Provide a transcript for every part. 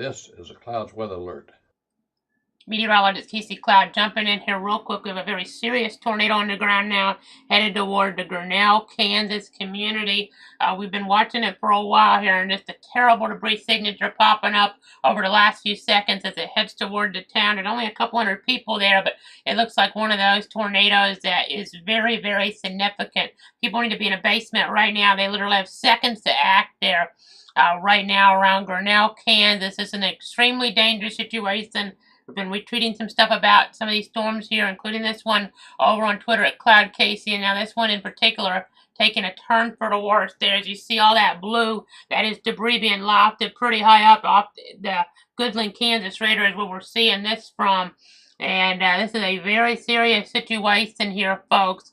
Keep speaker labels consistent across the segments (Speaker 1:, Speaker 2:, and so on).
Speaker 1: This is a Clouds weather alert.
Speaker 2: Meteorologist Casey Cloud jumping in here real quick. We have a very serious tornado on the ground now, headed toward the Grinnell, Kansas community. We've been watching it for a while here, and just a terrible debris signature popping up over the last few seconds as it heads toward the town. There's only a couple hundred people there, but it looks like one of those tornadoes that is very, very significant. People need to be in a basement right now. They literally have seconds to act there. Right now around Grinnell, Kansas. It's an extremely dangerous situation. We've been retweeting some stuff about some of these storms here, including this one over on Twitter at Cloud Casey, and now this one in particular taking a turn for the worse there. As you see all that blue, that is debris being lofted pretty high up off the Goodland, Kansas radar is where we're seeing this from. And this is a very serious situation here, folks,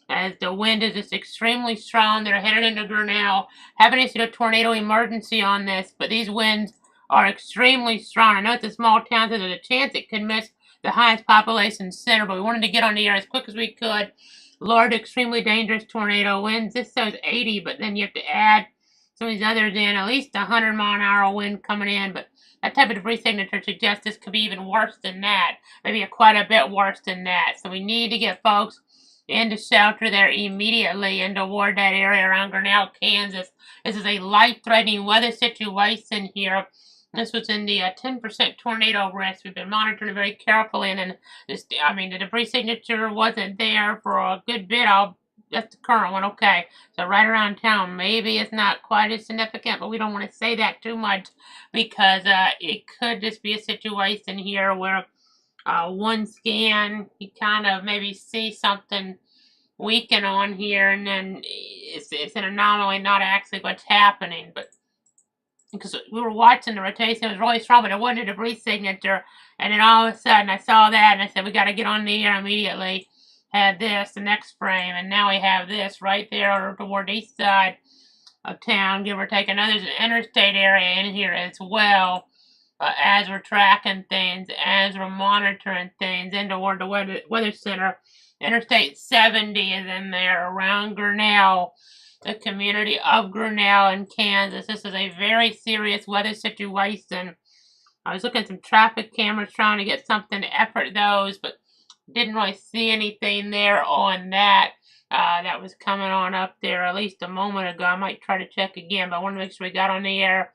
Speaker 2: as the wind is just extremely strong. They're headed into Grinnell. Haven't issued a tornado emergency on this, but these winds are extremely strong. I know it's a small town, so there's a chance it could miss the highest population center, but we wanted to get on the air as quick as we could. Large, extremely dangerous tornado winds. This shows 80, but then you have to add some of these others in. At least 100-mile-an-hour wind coming in, but that type of debris signature suggests this could be even worse than that. Maybe quite a bit worse than that. So we need to get folks into shelter there immediately and toward that area around Grinnell, Kansas. This is a life-threatening weather situation here. This was in the 10% tornado risk. We've been monitoring it very carefully, and then the debris signature wasn't there for a good bit. That's the current one, okay. So right around town, maybe it's not quite as significant, but we don't want to say that too much because it could just be a situation here where one scan, you kind of maybe see something weaken on here, and then it's an anomaly, not actually what's happening, but because we were watching the rotation, it was really strong, but it wasn't a debris signature. And then all of a sudden, I saw that, and I said, we got to get on the air immediately. Had this, the next frame, and now we have this right there toward the east side of town, give or take. And there's an interstate area in here as well, as we're tracking things, as we're monitoring things, in toward the weather center. Interstate 70 is in there around Grinnell, the community of Grinnell in Kansas. This is a very serious weather situation. I was looking at some traffic cameras trying to get something to effort those, but didn't really see anything there on that. That was coming on up there at least a moment ago. I might try to check again, but I want to make sure we got on the air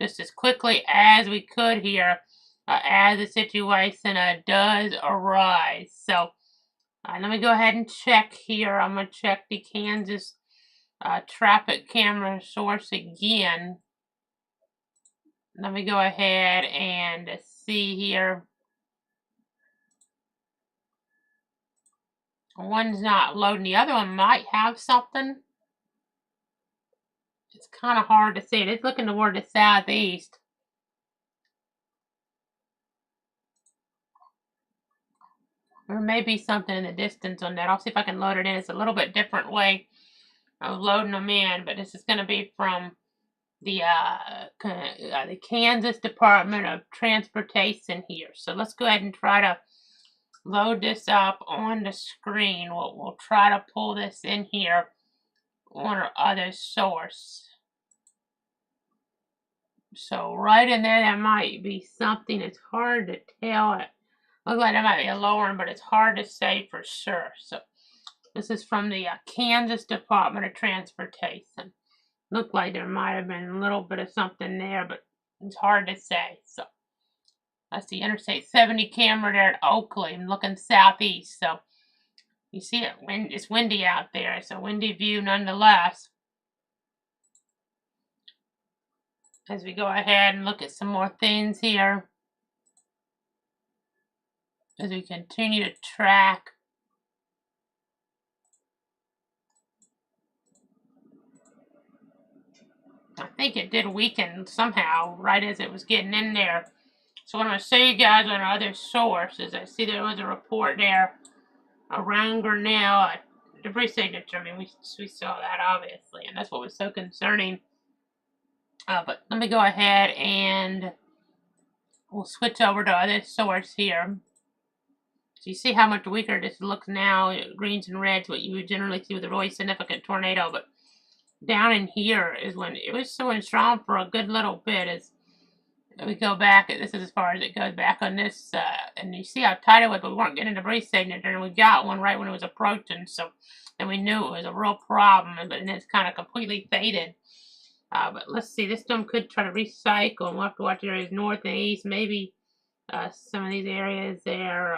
Speaker 2: just as quickly as we could here as the situation does arise. So let me go ahead and check here. I'm going to check the Kansas traffic camera source again. Let me go ahead and see here. One's not loading. The other one might have something. It's kind of hard to see. It is looking toward the southeast. There may be something in the distance on that. I'll see if I can load it in. It's a little bit different way of loading them in, but this is going to be from the Kansas Department of Transportation here. So let's go ahead and try to load this up on the screen. We'll try to pull this in here on our other source. So right in there, that might be something. It's hard to tell. It looks like that might be a lower one, but it's hard to say for sure. So this is from the Kansas Department of Transportation. Looked like there might have been a little bit of something there, but it's hard to say. So that's the Interstate 70 camera there at Oakley. I'm looking southeast. So you see it, it's windy out there. It's a windy view nonetheless. As we go ahead and look at some more things here. As we continue to track. I think it did weaken somehow right as it was getting in there. So what I'm going to show you guys on our other source is I see there was a report there around Grinnell, debris signature. I mean, we saw that obviously, and that's what was so concerning. But let me go ahead and we'll switch over to our other source here. So you see how much weaker this looks now, greens and reds, what you would generally see with a really significant tornado, but down in here is when it was so strong for a good little bit. we go back, this is as far as it goes back on this, and you see how tight it was, but we weren't getting a debris signature, and we got one right when it was approaching, so, and we knew it was a real problem, but then it's kind of completely faded. But let's see, this storm could try to recycle, and we'll have to watch areas north and east, maybe some of these areas there,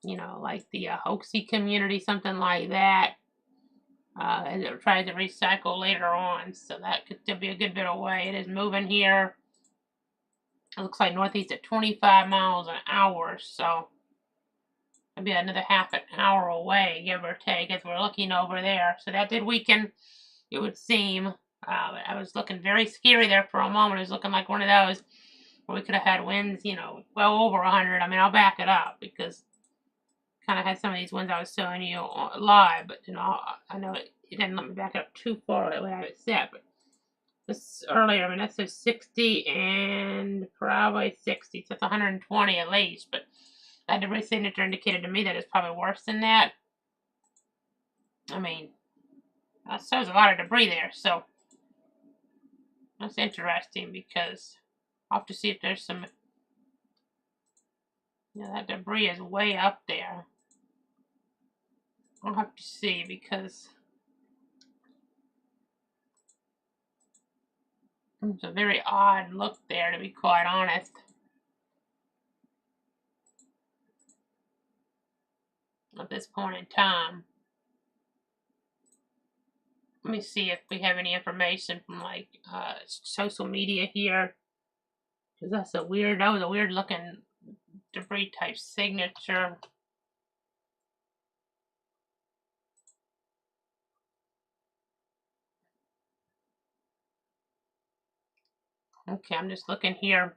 Speaker 2: you know, like the Hoaxie community, something like that, as it tries to recycle later on, so that could still be a good bit away. It is moving here. It looks like northeast at 25 miles an hour, so maybe another half an hour away, give or take, as we're looking over there. So that did weaken, it would seem. I was looking very scary there for a moment. It was looking like one of those where we could have had winds, you know, well over 100. I mean, I'll back it up because kind of had some of these winds I was showing you live, but you know, I know it didn't let me back it up too far the way I have it set. But this earlier, I mean, that says 60 and probably 60, so it's 120 at least. But that debris signature indicated to me that it's probably worse than that. I mean, that shows a lot of debris there, so that's interesting because I'll have to see if there's some. Yeah, that debris is way up there. I'll have to see because it's a very odd look there, to be quite honest. At this point in time. Let me see if we have any information from like social media here. Cause that was a weird looking debris type signature. Okay, I'm just looking here.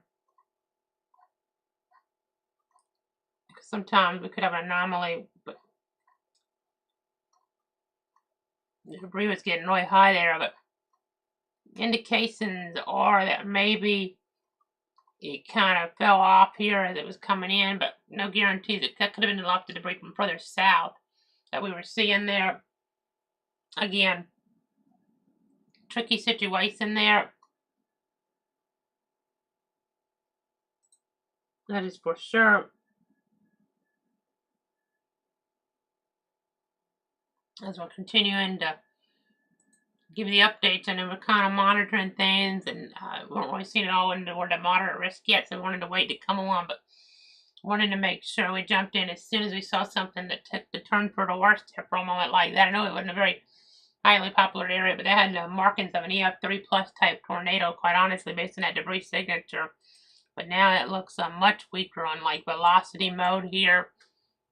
Speaker 2: Sometimes we could have an anomaly, but the debris was getting really high there, but indications are that maybe it kind of fell off here as it was coming in, but no guarantees. That could have been a lot of debris from further south that we were seeing there. Again, tricky situation there. That is for sure. As we're continuing to give you the updates, and then we're kind of monitoring things, and we weren't really seeing it all into the moderate risk yet, so we wanted to wait to come along, but wanted to make sure we jumped in as soon as we saw something that took the turn for the worst here for a moment like that. I know it wasn't a very highly popular area, but they had the markings of an EF3 plus type tornado, quite honestly, based on that debris signature. But now it looks much weaker on like velocity mode here.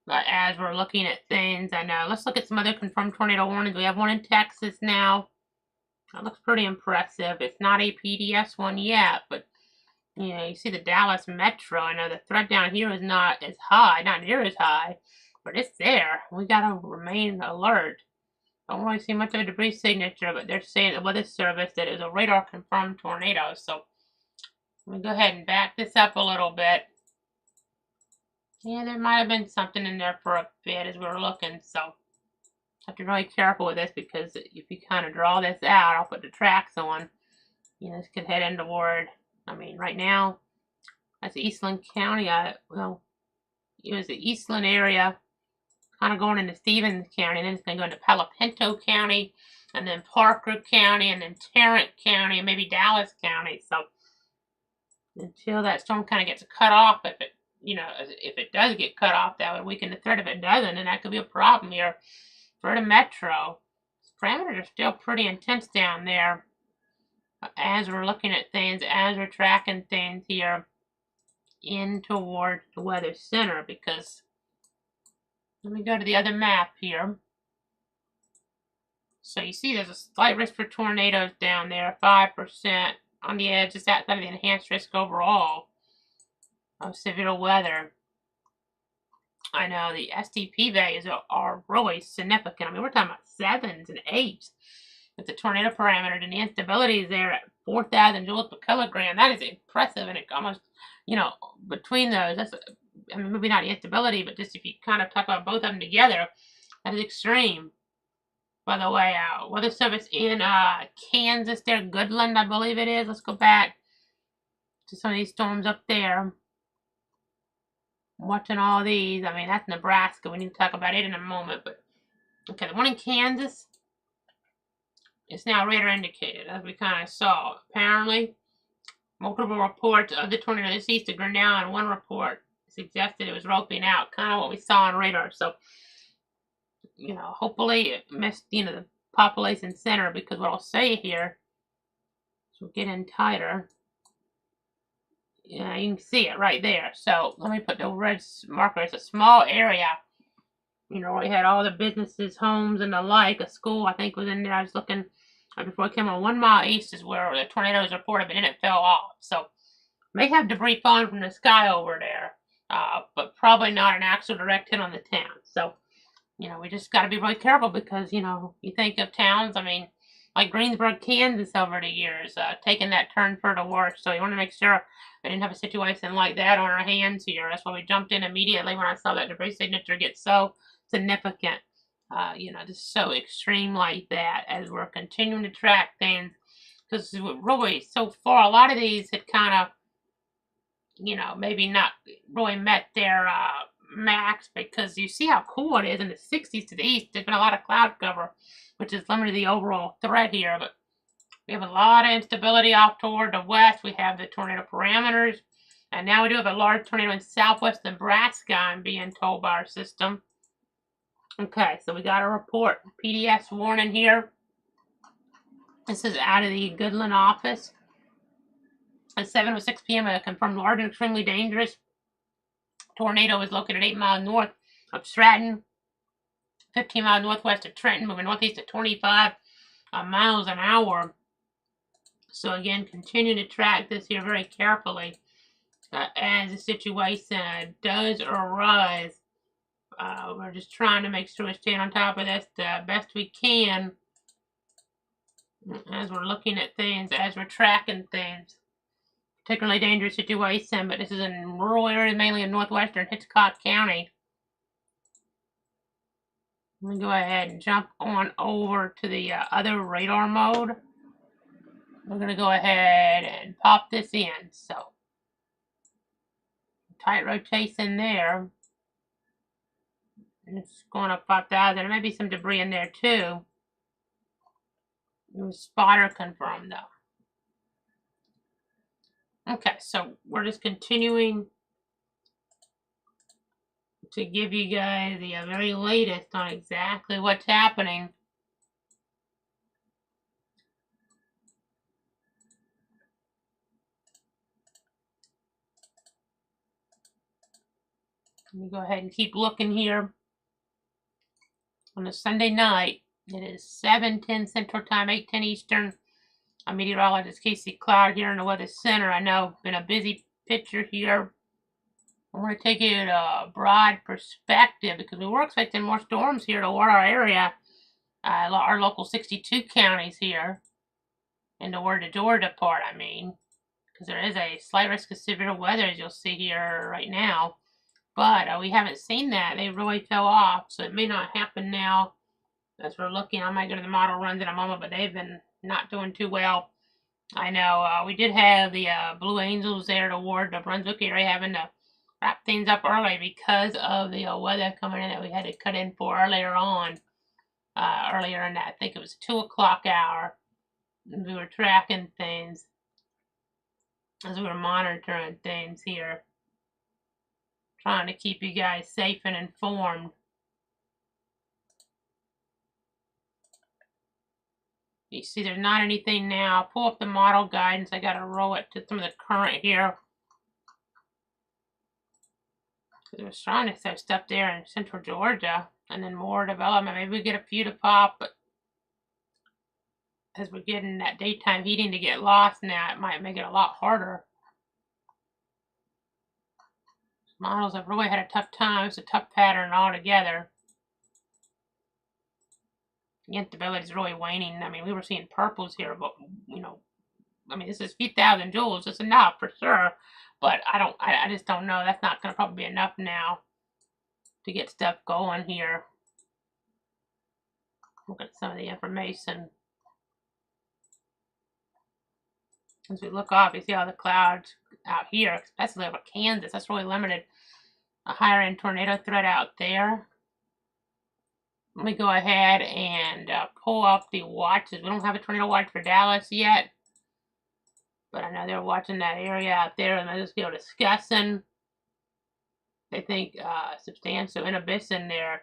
Speaker 2: But as we're looking at things, and let's look at some other confirmed tornado warnings. We have one in Texas now. That looks pretty impressive. It's not a PDS one yet, but you know, you see the Dallas Metro. I know the threat down here is not as high, not near as high, but it's there. We gotta remain alert. Don't really see much of a debris signature, but they're saying the Weather Service that it was a radar confirmed tornado. So let me go ahead and back this up a little bit. Yeah, there might have been something in there for a bit as we were looking, so have to be really careful with this because if you kind of draw this out, I'll put the tracks on. You know, this could head in toward, I mean, right now, that's Eastland County. Well, it was the Eastland area, kind of going into Stevens County, and then it's going to go into Palo Pinto County, and then Parker County, and then Tarrant County, and maybe Dallas County. So until that storm kind of gets cut off, if it, you know, if it does get cut off, that would weaken the threat. If it doesn't, then that could be a problem here for the metro. Parameters are still pretty intense down there as we're looking at things, as we're tracking things here in toward the weather center, because let me go to the other map here. So you see there's a slight risk for tornadoes down there, 5% on the edge, just outside of the enhanced risk overall of severe weather. I know the STP values are really significant. I mean, we're talking about 7s and 8s with the tornado parameter, and the instability is there at 4,000 joules per kilogram. That is impressive, and it almost, you know, between those, that's, I mean, maybe not the instability, but just if you kind of talk about both of them together, that is extreme. By the way, Weather Service in Kansas there, Goodland, I believe it is. Let's go back. to some of these storms up there. Watching all these. I mean, that's Nebraska. We need to talk about it in a moment. But okay, the one in Kansas is now radar indicated, as we kind of saw. Apparently, multiple reports of the tornado east of Grinnell, and one report suggested it was roping out, kind of what we saw on radar. So, hopefully it missed, the population center, because what I'll say here, so we'll get in tighter. Yeah, you can see it right there. So let me put the red marker. It's a small area. We had all the businesses, homes, and the like. A school, I think, was in there. I was looking before I came on. 1 mile east is where the tornado was reported, but then it fell off. So may have debris falling from the sky over there, but probably not an actual direct hit on the town. So, we just got to be really careful, because, you think of towns, I mean, like Greensburg, Kansas over the years, taking that turn for the worse. So you want to make sure we didn't have a situation like that on our hands here. That's why we jumped in immediately when I saw that debris signature get so significant, just so extreme like that, as we're continuing to track things. Because really, so far, a lot of these had kind of, maybe not really met their max, because you see how cool it is in the 60s to the east. There's been a lot of cloud cover, which has limited the overall threat here, but we have a lot of instability off toward the west. We have the tornado parameters, and now we do have a large tornado in southwest Nebraska, I'm being told by our system. Okay, so we got a report, PDS warning here. This is out of the Goodland office. At 7:06 p.m., a confirmed large and extremely dangerous tornado is located 8 miles north of Stratton, 15 miles northwest of Trenton, moving northeast at 25 miles an hour. So again, continue to track this here very carefully as the situation does arise. We're just trying to make sure we stay on top of this the best we can as we're looking at things, as we're tracking things. Particularly dangerous situation, but this is in rural areas, mainly in northwestern Hitchcock County. Let me go ahead and jump on over to the other radar mode. We're going to go ahead and pop this in. So, tight rotation there. And it's going up 5,000. There may be some debris in there too. It was spotter confirmed though. Okay, so we're just continuing to give you guys the very latest on exactly what's happening. Let me go ahead and keep looking here. On a Sunday night, it is 7:10 Central Time, 8:10 Eastern. I'm meteorologist Casey Cloud here in the Weather Center. I know it's been a busy picture here. I want to take you at a broad perspective, because we were expecting more storms here toward our area, our local 62 counties here, and toward the Georgia part, I mean, because there is a slight risk of severe weather, as you'll see here right now. But we haven't seen that. They really fell off, so it may not happen now as we're looking. I might go to the model runs in a moment, but they've been not doing too well. I know we did have the Blue Angels there toward the Brunswick area having to wrap things up early because of the weather coming in that we had to cut in for earlier on. Earlier in that, I think it was 2 o'clock hour. We were tracking things as we were monitoring things here, trying to keep you guys safe and informed. You see there's not anything now. I'll pull up the model guidance. I got to roll it to some of the current here. I was trying to set stuff there in central Georgia, and then more development. Maybe we get a few to pop, but as we're getting that daytime heating to get lost now, it might make it a lot harder. Models have really had a tough time. It's a tough pattern altogether. The instability is really waning. I mean, we were seeing purples here, but I mean, this is a few thousand joules. It's enough for sure, but I just don't know. That's not going to probably be enough now to get stuff going here. Look at some of the information. As we look off, you see all the clouds out here, especially over Kansas. That's really limited. A higher end tornado threat out there. Let me go ahead and pull up the watches. We don't have a tornado watch for Dallas yet, but I know they're watching that area out there, and they're just discussing. They think substantial inhibition there,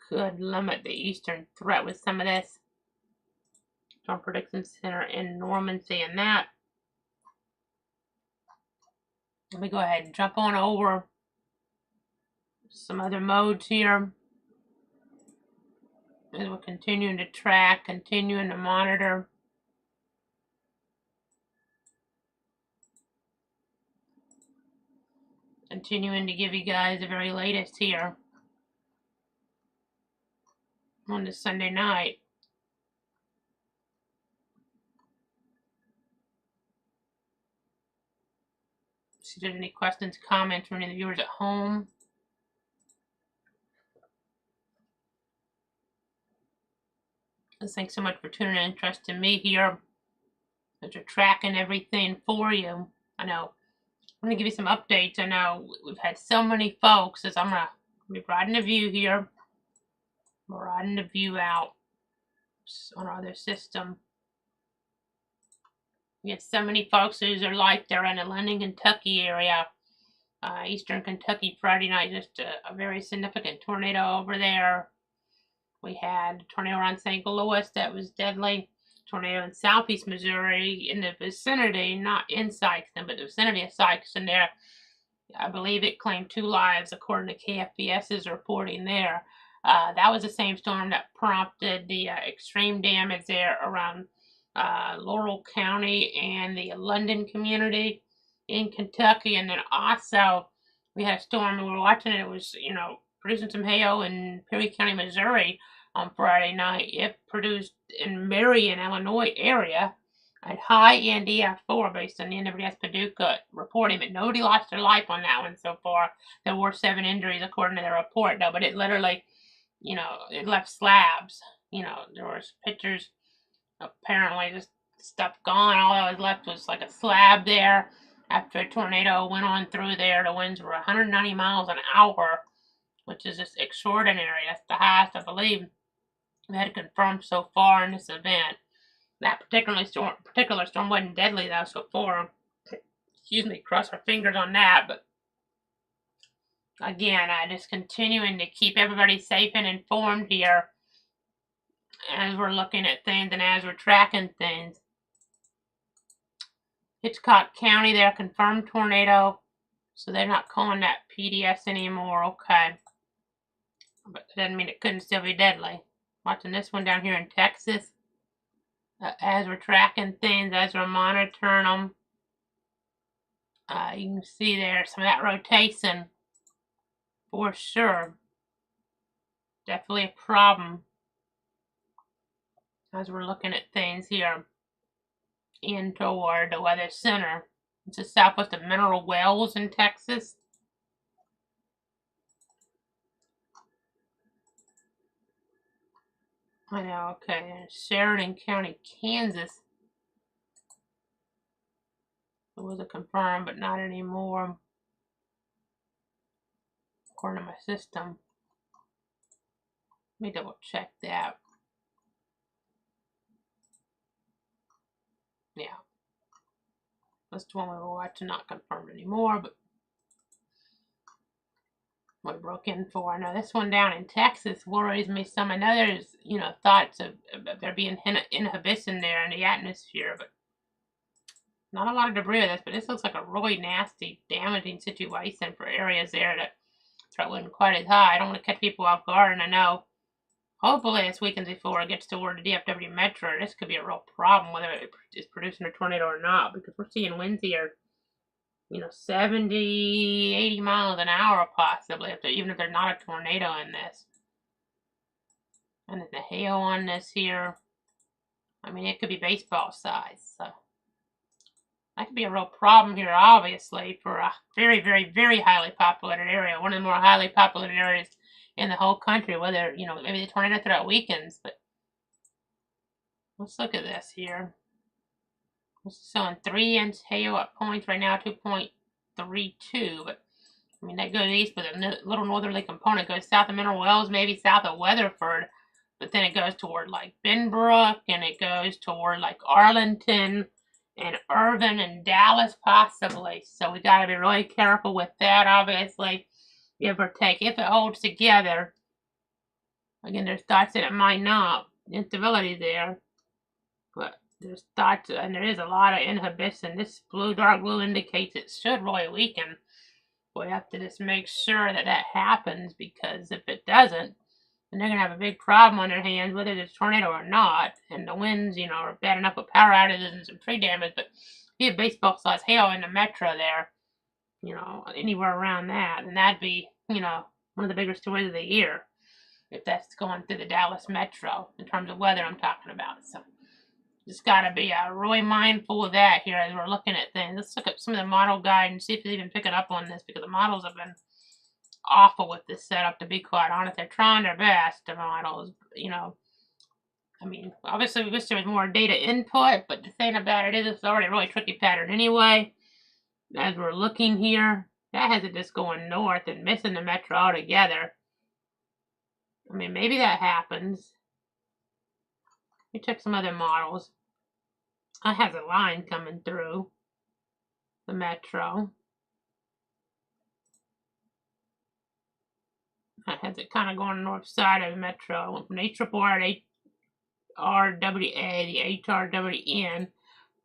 Speaker 2: could limit the eastern threat with some of this. Storm Prediction Center in Norman saying that. Let me go ahead and jump on over some other modes here. As we're continuing to track, continuing to monitor. Continuing to give you guys the very latest here on this Sunday night. See if there's any questions, comments from any of the viewers at home. Thanks so much for tuning in, interest in me here. That you're tracking everything for you. I know. I'm going to give you some updates. I know we've had so many folks, as I'm going to be riding the view here. We're riding the view out on our other system. We had so many folks lose their life there in the London, Kentucky area. Eastern Kentucky Friday night, just a very significant tornado over there. We had a tornado around St. Louis that was deadly. Tornado in southeast Missouri in the vicinity, not in Sikeston, but the vicinity of Sikeston there. I believe it claimed 2 lives according to KFBS's reporting there. That was the same storm that prompted the extreme damage there around Laurel County and the London community in Kentucky. And then also we had a storm, we were watching it, it was, producing some hail in Perry County, Missouri on Friday night. It produced in Marion, Illinois area at high NDF4 based on the NWS Paducah reporting, but nobody lost their life on that one so far. There were 7 injuries according to their report though, but it literally, it left slabs. There was pictures, apparently just stuff gone. All that was left was like a slab there after a tornado went on through there. The winds were 190 miles an hour, which is just extraordinary. That's the highest, I believe, we had confirmed so far in this event. That particular storm wasn't deadly though so far. Excuse me, cross our fingers on that. But again, I just continuing to keep everybody safe and informed here as we're looking at things and as we're tracking things. Hitchcock County there, confirmed tornado. So they're not calling that PDS anymore. Okay. But that doesn't mean it couldn't still be deadly. Watching this one down here in Texas. As we're tracking things, as we're monitoring them. You can see there some of that rotation. For sure. Definitely a problem. As we're looking at things here. In toward the weather center. It's just southwest of Mineral Wells in Texas. I know, okay. Sheridan County, Kansas. It was a confirmed, but not anymore. According to my system. Let me double check that. Yeah. That's the one we were watching, not confirmed anymore, but we broke in for. I know this one down in Texas worries me some. I know there's, thoughts of there being inhibition there in the atmosphere, but not a lot of debris with this, but this looks like a really nasty, damaging situation for areas there that threat wasn't quite as high. I don't want to catch people off guard, and I know hopefully this weekend before it gets toward the DFW Metro, this could be a real problem whether it is producing a tornado or not, because we're seeing winds here, 70, 80 miles an hour possibly, even if there's not a tornado in this. And then the hail on this here, I mean, it could be baseball size, so that could be a real problem here, obviously, for a very, very, very highly populated area, one of the more highly populated areas in the whole country, whether, maybe the tornado threat weakens, but let's look at this here. It's showing 3-inch hail at points right now, 2.32, but I mean, that goes east, but a little northerly component goes south of Mineral Wells, maybe south of Weatherford, but then it goes toward like Benbrook, and it goes toward like Arlington and Irvin and Dallas possibly. So we got to be really careful with that, obviously, give or take. If it holds together, again, there's thoughts that it might not. Instability there, but there's thoughts, and there is a lot of inhibition. This blue, dark blue indicates it should really weaken. We have to just make sure that that happens, because if it doesn't, then they're going to have a big problem on their hands, whether it's a tornado or not. And the winds, you know, are bad enough with power outages and some tree damage, but if you have baseball-sized hail in the metro there, you know, anywhere around that, then that'd be, you know, one of the bigger stories of the year, if that's going through the Dallas metro, in terms of weather I'm talking about. So just got to be really mindful of that here as we're looking at things. Let's look at some of the model guide and see if it's even picking up on this, because the models have been awful with this setup, to be quite honest. They're trying their best, the models, you know. I mean, obviously we wish there was more data input, but the thing about it is it's already a really tricky pattern anyway. As we're looking here, that has it just going north and missing the metro altogether. I mean, maybe that happens. We check some other models. I have a line coming through the metro. That has it kind of going north side of the metro. Went from HRRWA, the HRWN,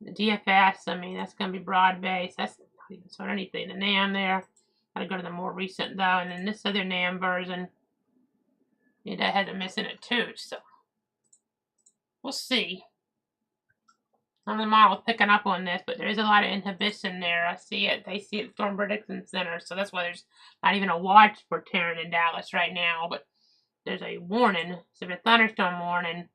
Speaker 2: the DFS. I mean, that's going to be broad base. That's not even sort of anything. The NAM there. Gotta go to the more recent though. And then this other NAM version, yeah, that has it missing it too. So we'll see. Some of the models picking up on this, but there is a lot of inhibition there. I see it. They see it at Storm Prediction Center, so that's why there's not even a watch for tearing in Dallas right now. But there's a warning, severe thunderstorm warning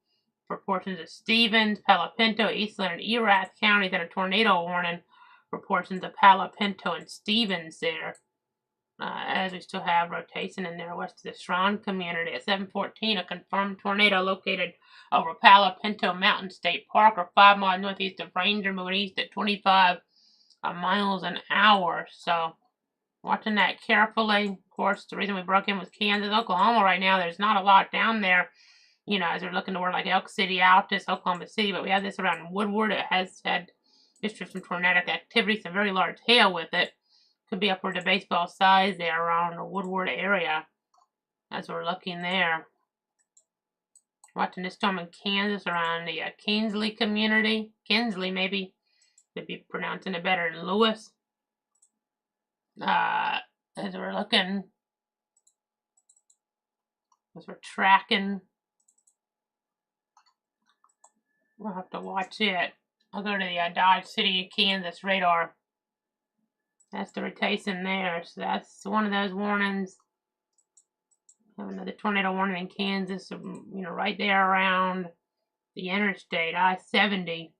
Speaker 2: for portions of Stevens, Palo Pinto, Eastland, and Erath counties, and a tornado warning for portions of Palo Pinto and Stevens there. As we still have rotation in there west of the Sharon community. At 7:14, a confirmed tornado located over Palo Pinto Mountain State Park, or 5 miles northeast of Ranger, moving east at 25 miles an hour. So, watching that carefully. Of course, the reason we broke in was Kansas, Oklahoma right now. There's not a lot down there, you know, as they're looking toward like Elk City, Altus, Oklahoma City. But we have this around Woodward. It has had history of some tornadic activity, some very large hail with it. Could be upward to baseball size there around the Woodward area as we're looking there. Watching this storm in Kansas around the Kinsley community. Kinsley, maybe. They'd be pronouncing it better than Lewis. As we're looking, as we're tracking, we'll have to watch it. I'll go to the Dodge City, Kansas radar. That's the rotation there, so that's one of those warnings. Have another tornado warning in Kansas, you know, right there around the interstate, I-70,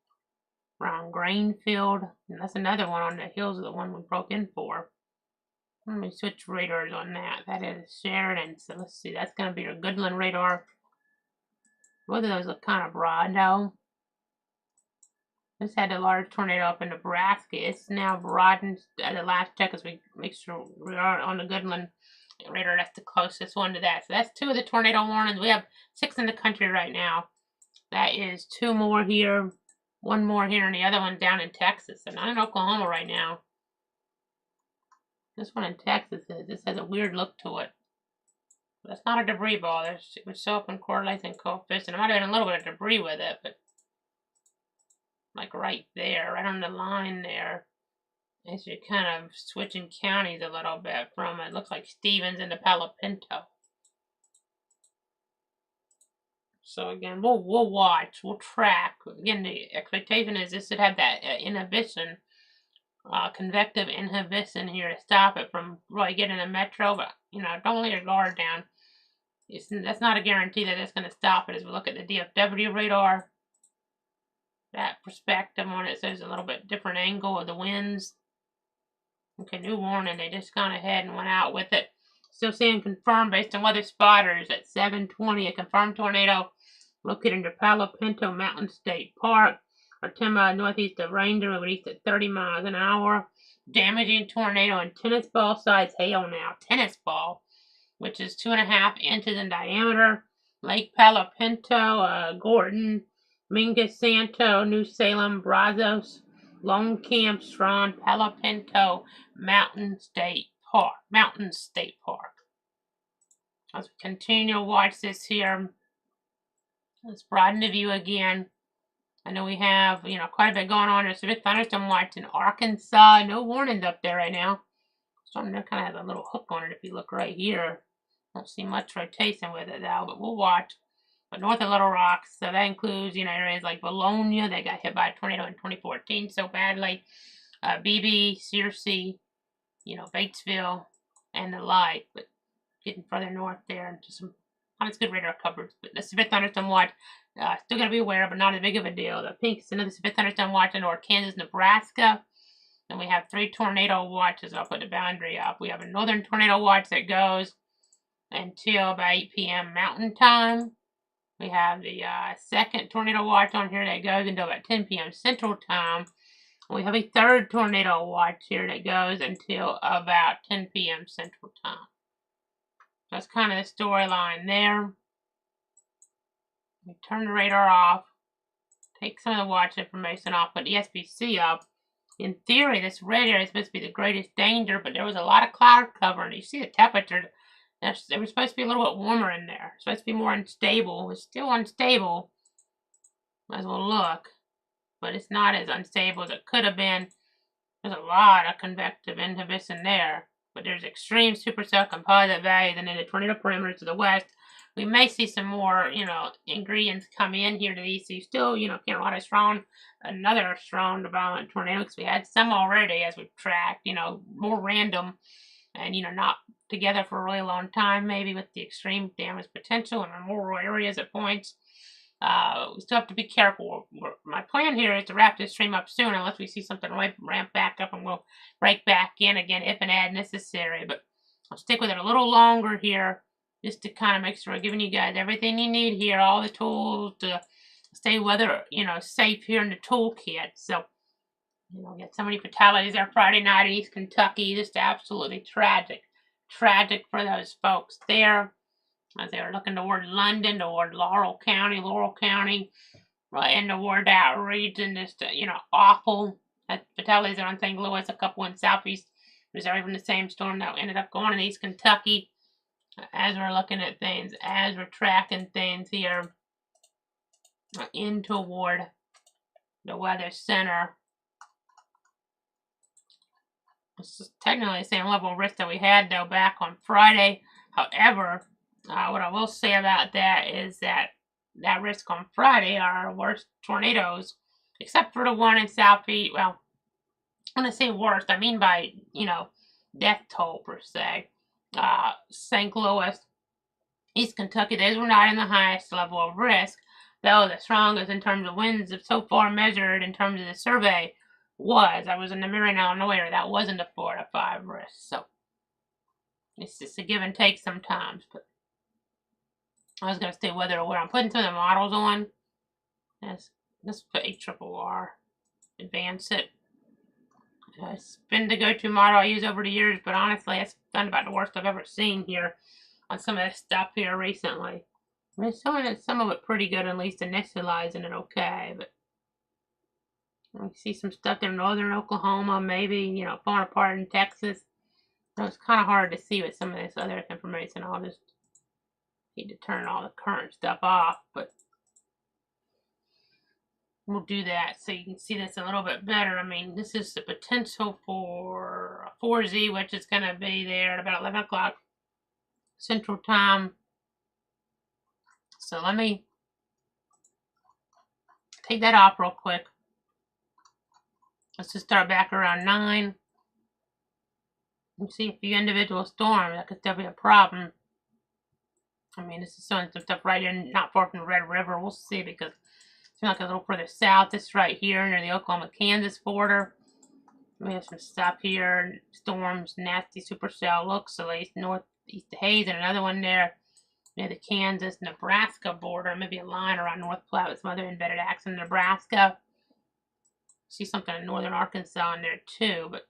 Speaker 2: around Greenfield. And that's another one on the hills of the one we broke in for. Let me switch radars on that. That is Sheridan, so let's see, that's going to be your Goodland radar. Both of those look kind of broad, though. This had a large tornado up in Nebraska. It's now broadened at the last check as we make sure we are on the Goodland radar. That's the closest one to that. So that's 2 of the tornado warnings. We have 6 in the country right now. That is 2 more here, 1 more here, and the other one down in Texas. And not in Oklahoma right now. This one in Texas, this has a weird look to it. That's not a debris ball. It would show up in correlation coefficient. There might have been a little bit of debris with it, but like right there, right on the line there, as you're kind of switching counties a little bit from it. Looks like Stevens into Palo Pinto. So again, we'll watch, we'll track. Again, the expectation is this should have that inhibition, convective inhibition here to stop it from really getting the metro. But you know, don't let your guard down. That's not a guarantee that it's going to stop it. As we look at the DFW radar, that perspective on it says a little bit different angle of the winds. Okay, new warning. They just gone ahead and went out with it. Still seeing confirmed based on weather spotters at 7:20, a confirmed tornado located near Palo Pinto Mountain State Park. or 10 miles northeast of Ranger, moving east at 30 miles an hour. Damaging tornado in tennis ball size hail now. Tennis ball, which is 2.5 inches in diameter. Lake Palo Pinto, Gordon, Mingus Santo, New Salem, Brazos, Lone Camp, Strawn, Palo Pinto, Mountain State Park. As we continue to watch this here, let's broaden the view again. I know we have, quite a bit going on. There's a big thunderstorm watch in Arkansas. No warnings up there right now. Storm there kind of has a little hook on it if you look right here. Don't see much rotation with it though, but we'll watch. But north of Little Rock, so that includes, areas like Bologna. They got hit by a tornado in 2014 so badly. BB, Searcy, Batesville, and the like. But getting further north there into some not as good radar coverage. But the severe thunderstorm watch, still got to be aware, but not as big of a deal. The pink is another severe thunderstorm watch in North Kansas, Nebraska. And we have 3 tornado watches. I'll put the boundary up. We have a northern tornado watch that goes until about 8 p.m. Mountain Time. We have the second tornado watch on here that goes until about 10 p.m. Central Time. We have a third tornado watch here that goes until about 10 p.m. Central Time. That's kind of the storyline there. We turn the radar off. Take some of the watch information off. Put the SBC up. In theory, this red area is supposed to be the greatest danger, but there was a lot of cloud cover, and you see the temperature. It was supposed to be a little bit warmer in there. It's supposed to be more unstable. It's still unstable as we'll look, but it's not as unstable as it could have been. There's a lot of convective inhibition there, but there's extreme supercell composite values, and in the tornado perimeters to the west, we may see some more, ingredients come in here to the east. So you still, can't rely on another strong to violent tornado, because we had some already as we've tracked, more random and, not together for a really long time, maybe with the extreme damage potential in rural areas at points. We still have to be careful. My plan here is to wrap this stream up soon, unless we see something ramp back up, and we'll break back in again if and as necessary. But I'll stick with it a little longer here, just to kind of make sure we're giving you guys everything you need here, all the tools to stay weather, safe here in the toolkit. So, we got so many fatalities there Friday night in East Kentucky. Just absolutely tragic. Tragic for those folks there as they were looking toward London, toward Laurel County, right, and toward that region. Just, awful. Fatalities are on St. Louis, a couple in southeast Missouri from the same storm that ended up going in East Kentucky. As we're looking at things, as we're tracking things here in toward the weather center. This is technically the same level of risk that we had, though, back on Friday. However, what I will say about that is that risk on Friday are our worst tornadoes, except for the one in southeast. Well, when I say worst, I mean by, death toll per se. St. Louis, East Kentucky, those were not in the highest level of risk, though the strongest in terms of winds so far measured in terms of the survey I was in the Marion, Illinois area. That wasn't a 4 to 5 risk, so it's just a give and take sometimes. But I was going to say where I'm putting some of the models on. Let's put ARRR, advance it. It's been the go-to model I use over the years, but honestly, it's done about the worst I've ever seen here on some of this stuff here recently. I mean, some of it pretty good, at least initializing it okay, but we see some stuff in northern Oklahoma, maybe, falling apart in Texas. So it's kind of hard to see with some of this other information. I'll just need to turn all the current stuff off, but we'll do that so you can see this a little bit better. I mean, this is the potential for a 4Z, which is going to be there at about 11 o'clock Central Time. So let me take that off real quick. Let's just start back around 9. And see a few individual storms. That could still be a problem. I mean, this is showing some stuff right here, not far from the Red River. We'll see, because it's like a little further south. This right here near the Oklahoma-Kansas border. We have some stuff here. Storms, nasty supercell looks, at least northeast of Hayes, and another one there near the Kansas-Nebraska border. Maybe a line around North Platte with some other embedded acts in Nebraska. See something in northern Arkansas in there too, but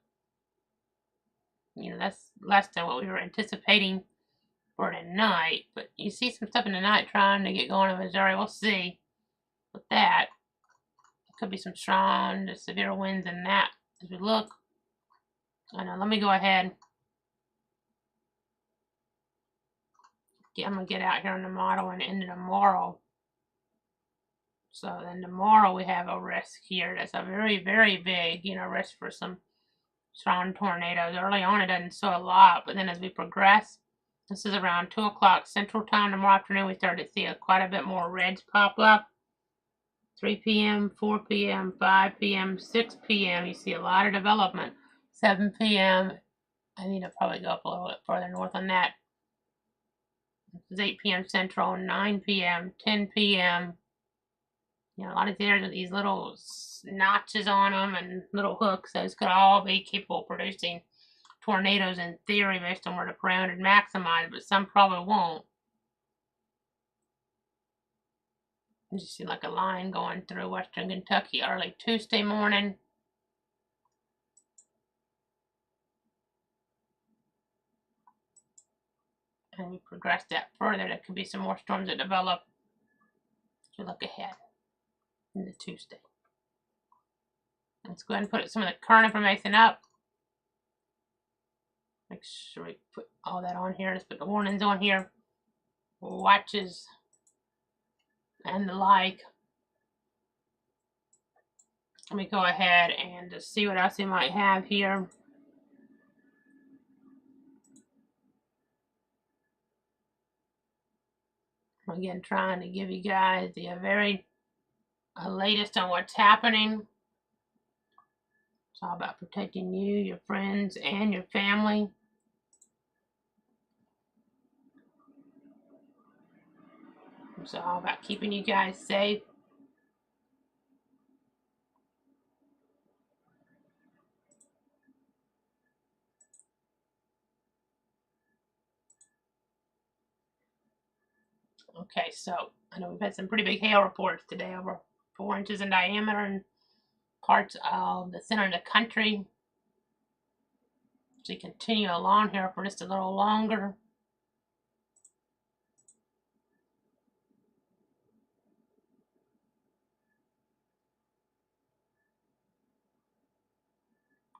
Speaker 2: that's less than what we were anticipating for tonight. But you see some stuff in the night trying to get going in Missouri. We'll see with that. Could be some strong to severe winds in that as we look. I know, let me go ahead. I'm going to get out here on the model and into tomorrow. So then tomorrow we have a risk here. That's a very, very big, risk for some strong tornadoes. Early on it doesn't show a lot, but then as we progress, this is around 2 o'clock Central Time tomorrow afternoon, we start to see quite a bit more reds pop up. 3 p.m., 4 p.m., 5 p.m., 6 p.m. You see a lot of development. 7 p.m. I need to probably go up a little bit further north on that. This is 8 p.m. Central, 9 p.m., 10 p.m. A lot of these with these little notches on them and little hooks. Those could all be capable of producing tornadoes in theory based on where the parameter is maximized, but some probably won't. You see like a line going through western Kentucky early Tuesday morning. And we progress that further, there could be some more storms that develop as we look ahead into Tuesday. Let's go ahead and put some of the current information up. Make sure we put all that on here. Let's put the warnings on here. Watches and the like. Let me go ahead and just see what else we might have here. Again, trying to give you guys the very latest on what's happening. It's all about protecting you, your friends, and your family. It's all about keeping you guys safe. Okay, so I know we've had some pretty big hail reports today, over 4 inches in diameter in parts of the center of the country. So we continue along here for just a little longer.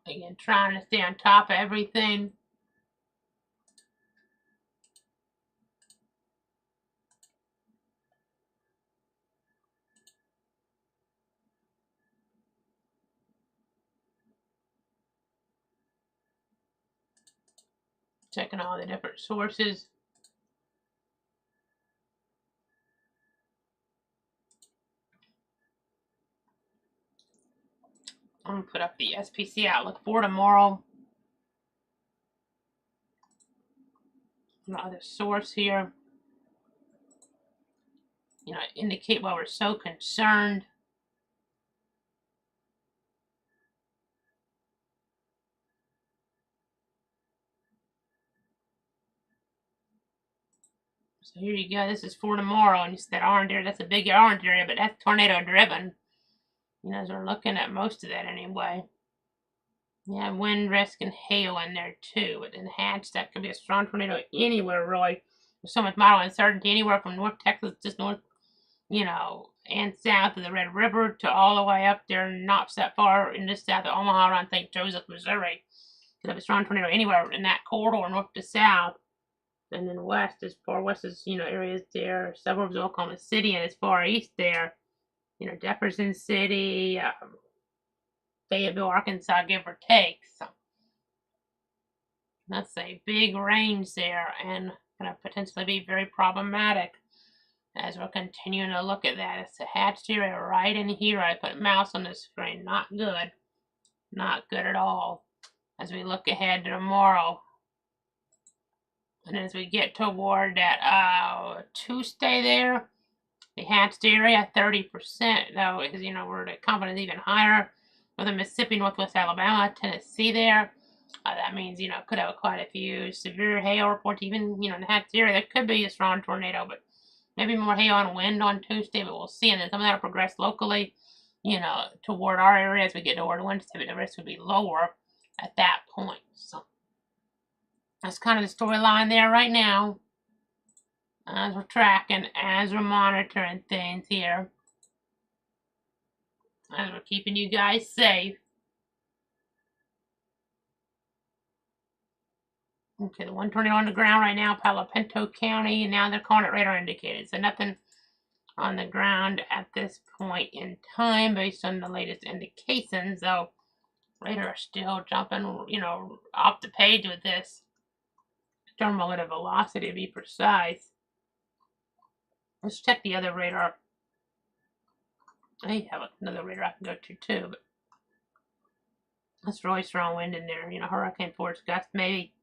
Speaker 2: Again, trying to stay on top of everything. Checking all the different sources. I'm going to put up the SPC outlook for tomorrow. Another source here. Indicate why we're so concerned. So here you go. This is for tomorrow, and you see that orange area. That's a big orange area, but that's tornado driven. As we're looking at most of that anyway. Yeah, wind risk and hail in there too. But enhanced, that could be a strong tornado anywhere really. There's so much model uncertainty anywhere from North Texas, just north, and south of the Red River to all the way up there, not that far in the south of Omaha around St. Joseph, Missouri. Could have a strong tornado anywhere in that corridor, north to south. And then west, as far west as, areas there, suburbs of Oklahoma City, and as far east there, Jefferson City, Fayetteville, Arkansas, give or take. So that's a big range there, and going to potentially be very problematic as we're continuing to look at that. It's a hatched area right in here. I put a mouse on the screen. Not good. Not good at all as we look ahead to tomorrow. And as we get toward that Tuesday there, the hatched area, 30%, though, is, where the confidence is even higher. Northern Mississippi, Northwest Alabama, Tennessee there. That means, could have quite a few severe hail reports, even, in the hatched area. There could be a strong tornado, but maybe more hail and wind on Tuesday, but we'll see. And then some of that will progress locally you know, toward our area as we get toward Wednesday, but the risk would be lower at that point. So that's kind of the storyline there right now, as we're tracking, as we're monitoring things here, as we're keeping you guys safe. Okay, the one tornado on the ground right now, Palo Pinto County, and now they're calling it radar indicated. So nothing on the ground at this point in time based on the latest indications, though radar is still jumping, you know, off the page with this. Terminal at a velocity to be precise. Let's check the other radar. I have another radar I can go to too, but that's really strong wind in there. You know, hurricane force gust maybe.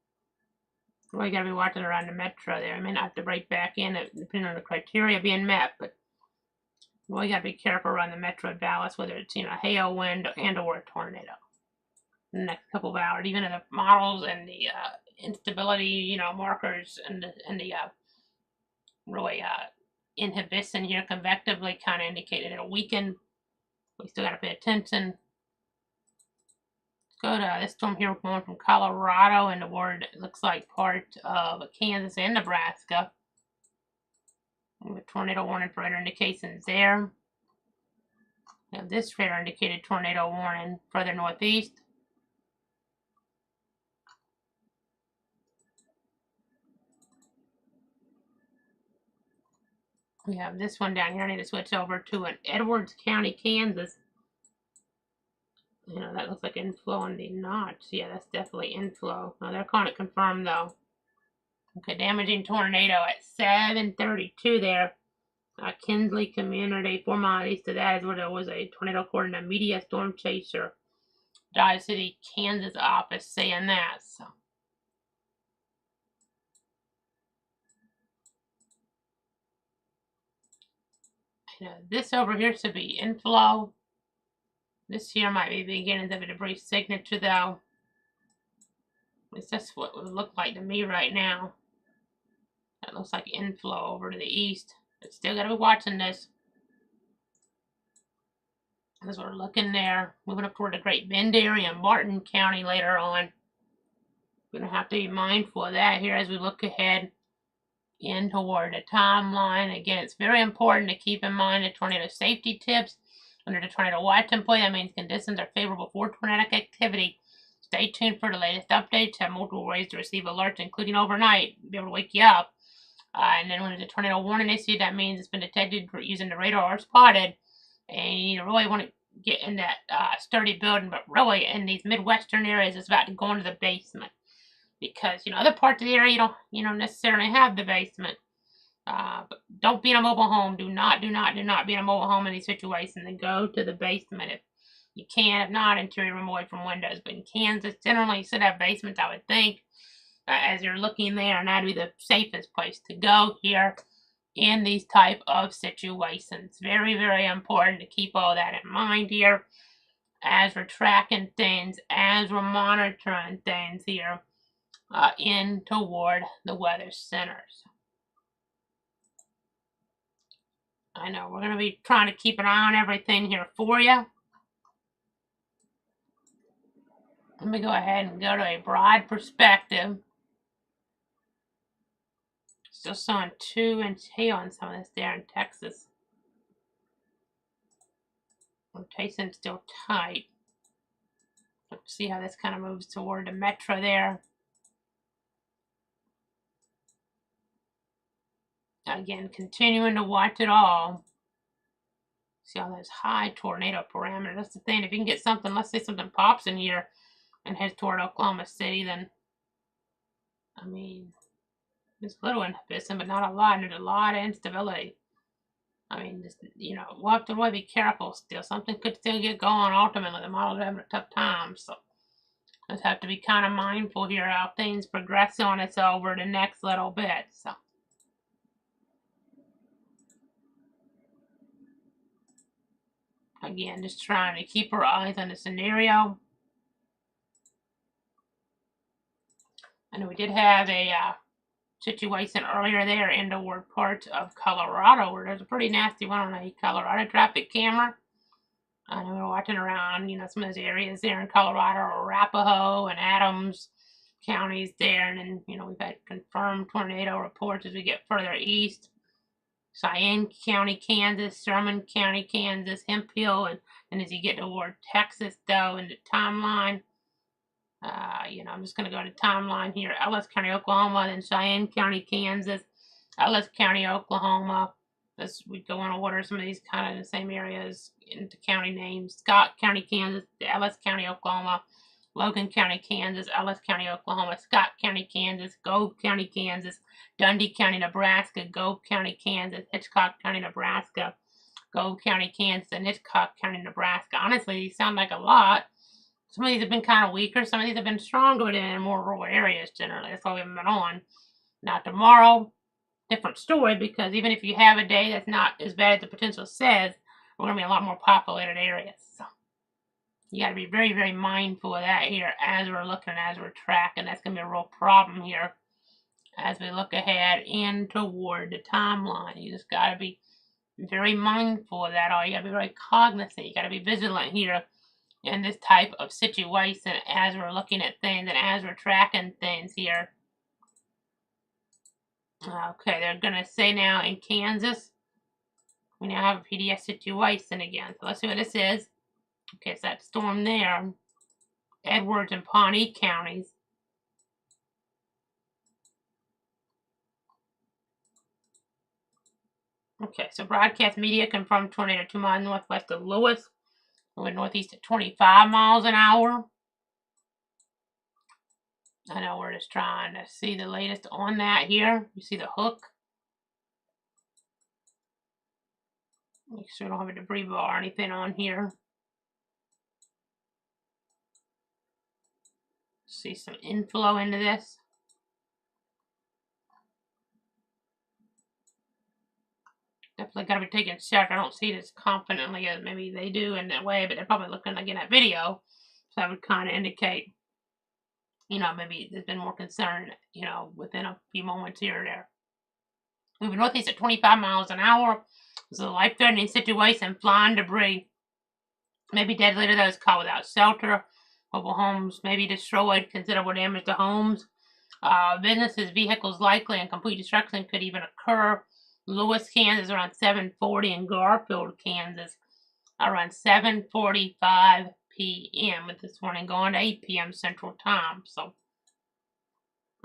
Speaker 2: Well, you gotta be watching around the metro there. I may not have to break back in depending on the criteria being met, but well, you gotta be careful around the metro of Dallas, whether it's, you know, hail, wind, and or a tornado. In the next couple of hours, even in the models and the instability, you know, markers and the really inhibition here convectively kind of indicated it'll weaken. We still gotta pay attention. Let's go to this storm here going from Colorado and toward, it looks like, part of Kansas and Nebraska. With tornado warning for radar indications there. Now this radar indicated tornado warning further northeast. We have this one down here. I need to switch over to an Edwards County, Kansas. You know, that looks like inflow on the notch. Yeah, that's definitely inflow. Now they're calling it confirmed though. Okay, damaging tornado at 7:32 there. Kinsley community, 4 miles east of that is where there was a tornado according to media storm chaser. Dodge City, Kansas office saying that. So. You know, this over here should be inflow. This here might be the beginnings of a debris signature though. It's just what it would look like to me right now. That looks like inflow over to the east. But still gotta be watching this. As we're looking there, moving up toward the Great Bend area and Martin County later on. We're gonna have to be mindful of that here as we look ahead in toward the timeline. Again, it's very important to keep in mind the tornado safety tips. Under the tornado watch and play, that means conditions are favorable for tornadic activity. Stay tuned for the latest updates. Have multiple ways to receive alerts, including overnight, be able to wake you up. And then when there's a tornado warning issue, that means it's been detected using the radar or spotted. And you really want to get in that sturdy building, but really in these Midwestern areas, it's about to go into the basement. Because, you know, other parts of the area, you don't necessarily have the basement. But don't be in a mobile home. Do not be in a mobile home in these situations, and go to the basement if you can. If not, interior room away from windows. But in Kansas, generally you should have basements, I would think, as you're looking there, and that'd be the safest place to go here in these type of situations. Very, very important to keep all that in mind here as we're tracking things, as we're monitoring things here in toward the weather centers. I know we're going to be trying to keep an eye on everything here for you. Let me go ahead and go to a broad perspective. Still showing 2-inch hail on some of this there in Texas. Rotation still tight. Let's see how this kind of moves toward the metro there. Again, continuing to watch it all. See all those high tornado parameters. That's the thing. If you can get something, let's say something pops in here and heads toward Oklahoma City, then, I mean, there's a little inhibition, but not a lot. And there's a lot of instability. I mean, just, you know, we'll have to really be careful still. Something could still get going ultimately. The models are having a tough time, so just have to be kind of mindful here how things progress on us over the next little bit, so. Again, just trying to keep our eyes on the scenario. I know we did have a situation earlier there in the ward part of Colorado where there's a pretty nasty one on a Colorado traffic camera. I know we're watching around, some of those areas there in Colorado, Arapahoe and Adams counties there, and then, we've had confirmed tornado reports as we get further east. Cheyenne County, Kansas, Sherman County, Kansas, Hemphill, and as you get toward Texas, though, in the timeline, I'm just going to go to timeline here. Ellis County, Oklahoma, then Cheyenne County, Kansas, Ellis County, Oklahoma. We go in order. Some of these kind of in the same areas into county names. Scott County, Kansas, Ellis County, Oklahoma, Logan County, Kansas, Ellis County, Oklahoma, Scott County, Kansas, Gove County, Kansas, Dundee County, Nebraska, Gove County, Kansas, Hitchcock County, Nebraska, Gove County, Kansas, and Hitchcock County, Nebraska. Honestly, these sound like a lot. Some of these have been kind of weaker. Some of these have been stronger, but in more rural areas generally. That's why we haven't been on. Now tomorrow, different story, because even if you have a day that's not as bad as the potential says, we're going to be a lot more populated areas. So you got to be very, very mindful of that here as we're looking, as we're tracking. That's going to be a real problem here as we look ahead and toward the timeline. You just got to be very mindful of that. You got to be very cognizant. You got to be vigilant here in this type of situation as we're looking at things and as we're tracking things here. Okay, they're going to say now in Kansas, we now have a PDS situation again. So let's see what this is. Okay, so that storm there, Edwards and Pawnee counties. Okay, so broadcast media confirmed tornado 2 miles northwest of Lewis, moving northeast at 25 miles an hour. I know we're just trying to see the latest on that here. You see the hook. Make sure we don't have a debris bar or anything on here. See some inflow into this. Definitely got to be taking shelter. I don't see it as confidently as maybe they do in that way, but they're probably looking again at video. So that would kind of indicate, maybe there's been more concern, within a few moments here or there. Moving northeast at 25 miles an hour. This is a life-threatening situation. Flying debris may be deadly to those caught without shelter. Mobile homes may be destroyed. Considerable damage to homes. Businesses, vehicles likely, and complete destruction could even occur. Lewis, Kansas, around 7:40, and Garfield, Kansas, around 7:45 p.m. with this morning going to 8 p.m. Central Time. So,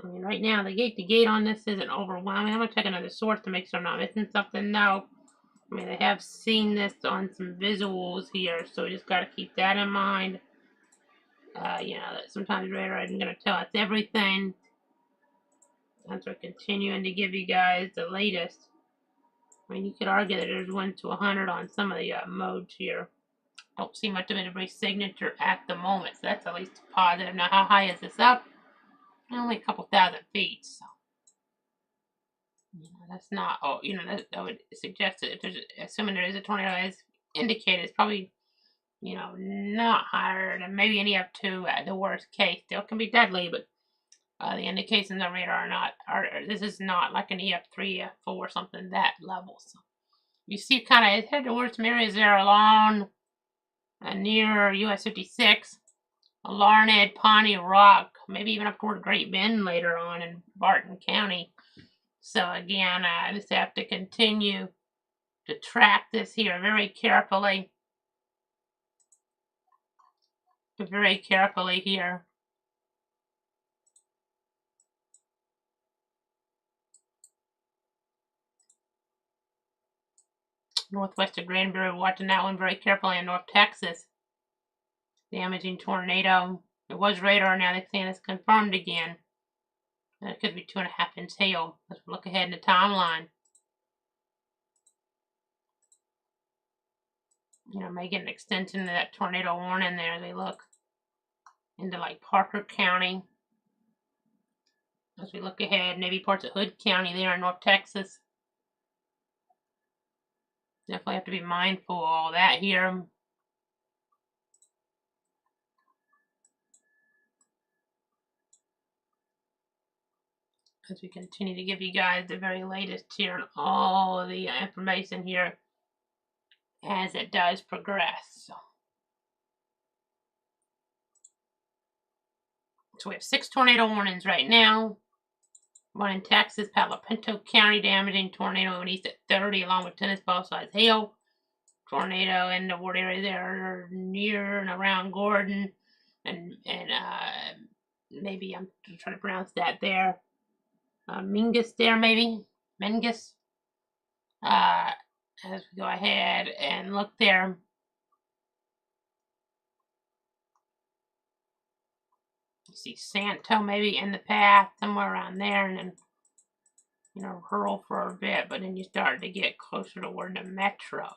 Speaker 2: right now, the gate on this isn't overwhelming. I'm going to check another source to make sure I'm not missing something. No. They have seen this on some visuals here, so we just got to keep that in mind. That sometimes radar isn't going to tell us everything. As we're continuing to give you guys the latest. You could argue that there's 1 to 100 on some of the modes here. Don't see much of a debris signature at the moment, so that's at least positive. Now, how high is this up? Only a couple thousand feet, so that's not. That would suggest that if there's, assuming there is a tornado as indicated, it's probably, not higher than maybe any up to the worst case. Still can be deadly, but the indications on radar this is not like an EF3, EF4 or something that level. So you see kind of, it's headed towards some areas there along near US 56, Larned, Pawnee, Rock, maybe even up toward Great Bend later on in Barton County. So again, I just have to continue to track this here very carefully. Very carefully here. Northwest of Granbury, watching that one very carefully in North Texas. Damaging tornado. It was radar, now they're saying it's confirmed again. It could be 2.5 inch hail. Let's look ahead in the timeline. May get an extension of that tornado warning there as they look into like Parker County. As we look ahead, maybe parts of Hood County there in North Texas. Definitely have to be mindful of all that here. As we continue to give you guys the very latest here and all of the information here as it does progress. So So we have 6 tornado warnings right now. One in Texas, Palo Pinto County, damaging tornado and east at 30, along with tennis ball size hail. Tornado in the ward area there near and around Gordon, and maybe I'm trying to pronounce that there. Mingus there, maybe Mingus. As we go ahead and look there. You see Santo maybe in the path, somewhere around there, and then, you know, hurl for a bit, but then you start to get closer toward the metro.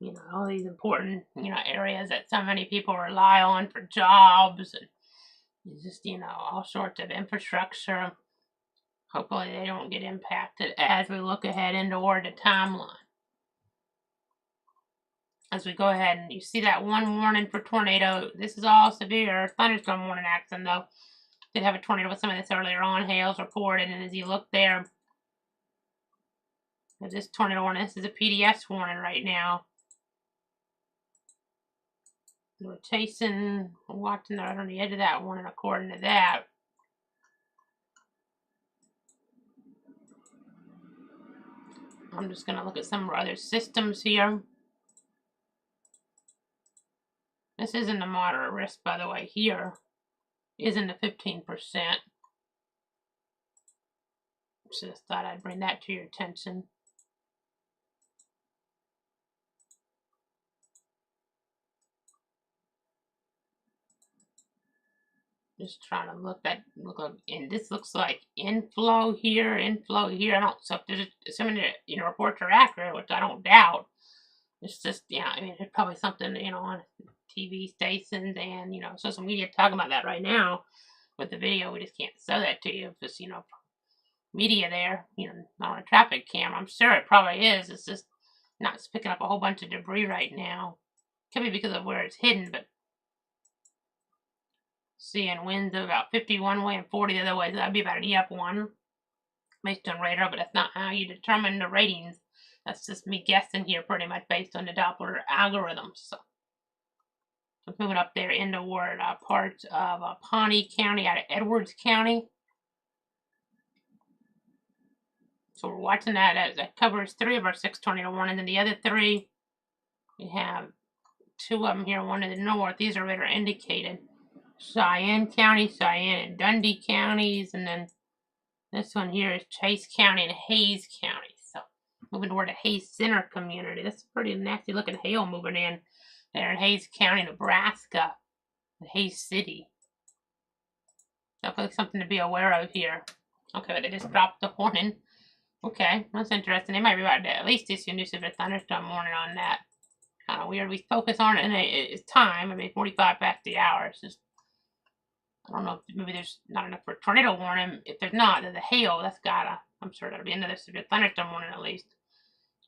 Speaker 2: You know, all these important, you know, areas that so many people rely on for jobs and just, you know, all sorts of infrastructure. Hopefully they don't get impacted as we look ahead into toward the timeline. As we go ahead and you see that one warning for tornado. This is all severe thunderstorm warning action though. Did have a tornado with some of this earlier on. Hail's reported, and as you look there, this tornado warning, this is a PDS warning right now. We're chasing, watching right on the edge of that one, and according to that, I'm just going to look at some other systems here. This isn't a moderate risk, by the way, here. Isn't a 15%. Just thought I'd bring that to your attention. Just trying to look at, and this looks like inflow here. I don't, so if there's assuming that, you know, reports are accurate, which I don't doubt. It's just, yeah, I mean, there's probably something, you know, on TV stations and, you know, social media talking about that right now. With the video, we just can't show that to you. Just, you know, media there, you know, not on a traffic camera. I'm sure it probably is. It's just not picking up a whole bunch of debris right now. Could be because of where it's hidden, but seeing winds of about 50 one way and 40 the other way. So that'd be about an EF1 based on radar, but that's not how you determine the ratings. That's just me guessing here pretty much based on the Doppler algorithms. So moving up there into toward parts of Pawnee County out of Edwards County. So we're watching that as that covers 3 of our 6 tornado warnings, and the other 3, we have 2 of them here, one in the north. These are radar indicated. Cheyenne County, Cheyenne and Dundee counties, and then this one here is Chase County and Hayes County. So moving toward the Hayes Center community. That's pretty nasty looking hail moving in there in Hayes County, Nebraska, Hayes City. Definitely something to be aware of here. Okay, but they just dropped the warning. Okay, that's interesting. They might be about to at least issue a new severe thunderstorm warning on that. Kind of weird. We focus on it, and it's time. I mean, 45 past the hour. It's just, I don't know, maybe there's not enough for a tornado warning. If there's not, then the hail, that's gotta, I'm sure that'll be another severe thunderstorm warning at least.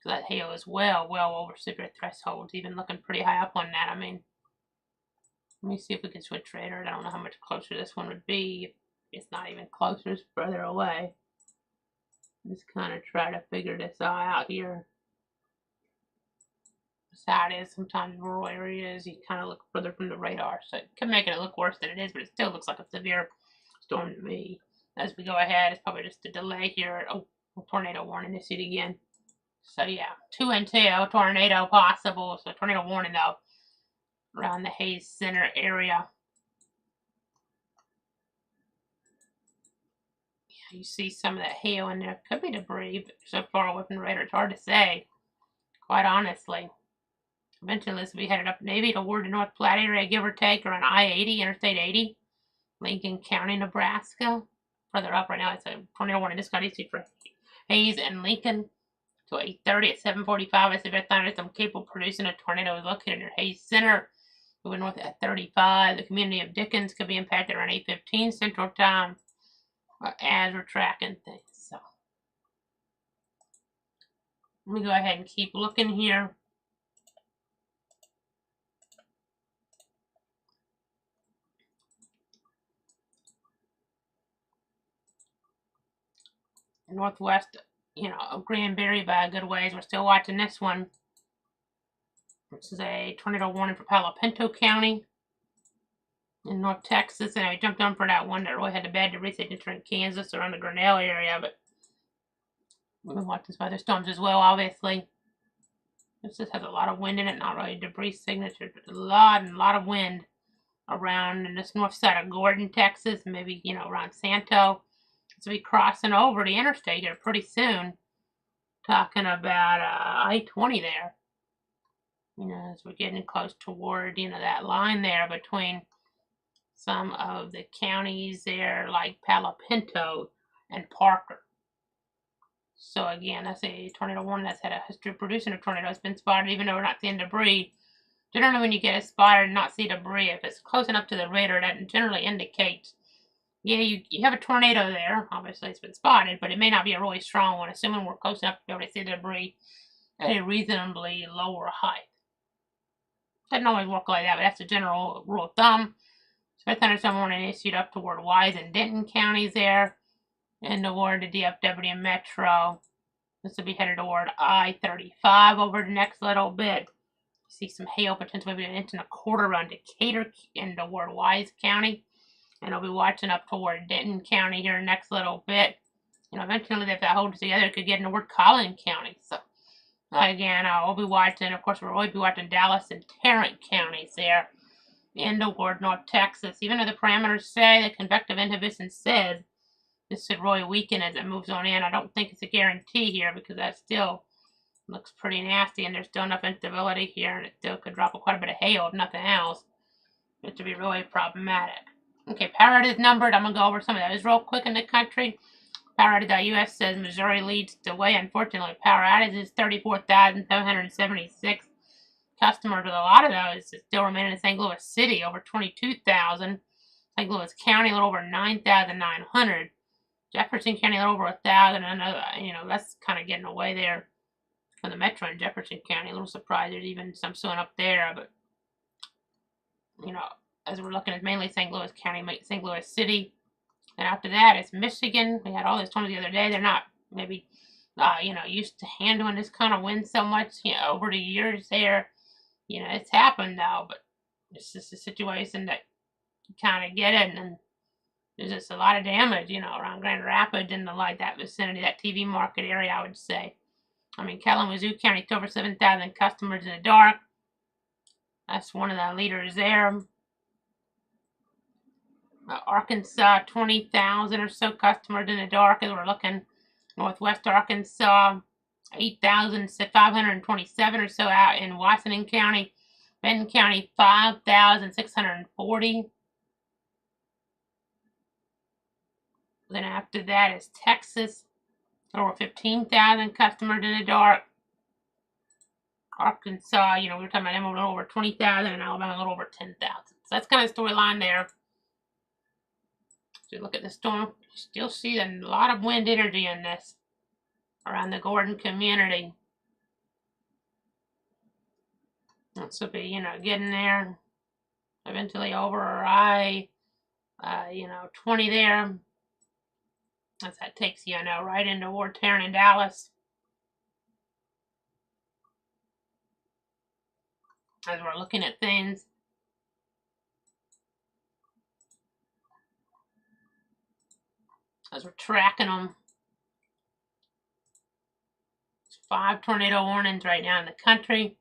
Speaker 2: So that hail is well over severe thresholds, even looking pretty high up on that. I mean, let me see if we can switch radar. I don't know how much closer this one would be. It's not even closer, it's further away. Just kind of try to figure this all out here. That's how it is. Sometimes rural areas, you kind of look further from the radar, so it could make it look worse than it is, but it still looks like a severe storm to me. As we go ahead, it's probably just a delay here. Oh, tornado warning issued again. So yeah, 2 and 2, tornado possible. So tornado warning though, around the Hayes Center area. Yeah, you see some of that hail in there. Could be debris, but so far away from the radar, it's hard to say. Quite honestly. Eventually this will be headed up maybe toward the North Platte area, give or take, around I-80, Interstate 80, Lincoln County, Nebraska. Further up right now, it's a tornado warning. This got issued for Hayes and Lincoln. So 8:30 at 7:45, a severe thunderstorm capable of producing a tornado is located near Hayes Center. Moving north at 35. The community of Dickens could be impacted around 8:15 Central Time as we're tracking things. So let me go ahead and keep looking here. Northwest, you know, of Granbury by a good ways. We're still watching this one. This is a tornado warning for Palo Pinto County. in North Texas, and I jumped on for that one that really had the bad debris signature in Kansas around the Grinnell area, but we've been watching some other storms as well, obviously. This just has a lot of wind in it, not really debris signature, but a lot of wind around in this north side of Gordon, Texas, maybe, around Santo. So we'll be crossing over the interstate here pretty soon, talking about I-20 there. As we're getting close toward, that line there between some of the counties there, like Palo Pinto and Parker. So again, that's a tornado warning that's had a history of producing a tornado. It's been spotted even though we're not seeing debris. Generally, when you get a spotted and not see debris, if it's close enough to the radar, that generally indicates, yeah, you have a tornado there. Obviously, it's been spotted, but it may not be a really strong one, assuming we're close enough to be able to see the debris at a reasonably lower height. Doesn't always work like that, but that's the general rule of thumb. Special thunderstorm warning issued up toward Wise and Denton counties there, and toward the DFW Metro. This will be headed toward I-35 over the next little bit. See some hail potential, maybe 1.25 inches around Decatur and toward Wise County. And I'll be watching up toward Denton County here next little bit. Eventually, if that holds together, it could get into toward Collin County. So, again, I'll be watching, of course, we'll really be watching Dallas and Tarrant counties there in toward North Texas. Even though the parameters say, the convective inhibition says, this should really weaken as it moves on in. I don't think it's a guarantee here because that still looks pretty nasty and there's still enough instability here and it still could drop quite a bit of hail if nothing else. It to be really problematic. Okay, power outage numbered. I'm going to go over some of those real quick in the country. Power outage.us says Missouri leads the way. Unfortunately, power outages 34,776 customers, with a lot of those still remaining in St. Louis City, over 22,000. St. Louis County, a little over 9,900. Jefferson County, a little over 1,000. I know, that's kind of getting away there from the metro in Jefferson County. A little surprised there's even some sun up there, but, as we're looking at mainly St. Louis County, St. Louis City. And after that, it's Michigan. We had all those storms the other day. They're not maybe, used to handling this kind of wind so much, over the years there. It's happened though, but it's just a situation that you kind of get it, and there's just a lot of damage, around Grand Rapids and that vicinity, that TV market area, I would say. Kalamazoo County, over 7,000 customers in the dark. That's one of the leaders there. Arkansas, 20,000 or so customers in the dark as we're looking. Northwest Arkansas, 8,527 or so out in Washington County. Benton County, 5,640. Then after that is Texas, over 15,000 customers in the dark. Arkansas, we were talking about them a little over 20,000, and Alabama a little over 10,000. So that's kind of the storyline there. So look at the storm, you still see a lot of wind energy in this around the Gordon community. This will be, getting there eventually over I-20 there. As that takes you, right into toward Tarrant and Dallas. As we're looking at things. As we're tracking them. There's 5 tornado warnings right now in the country.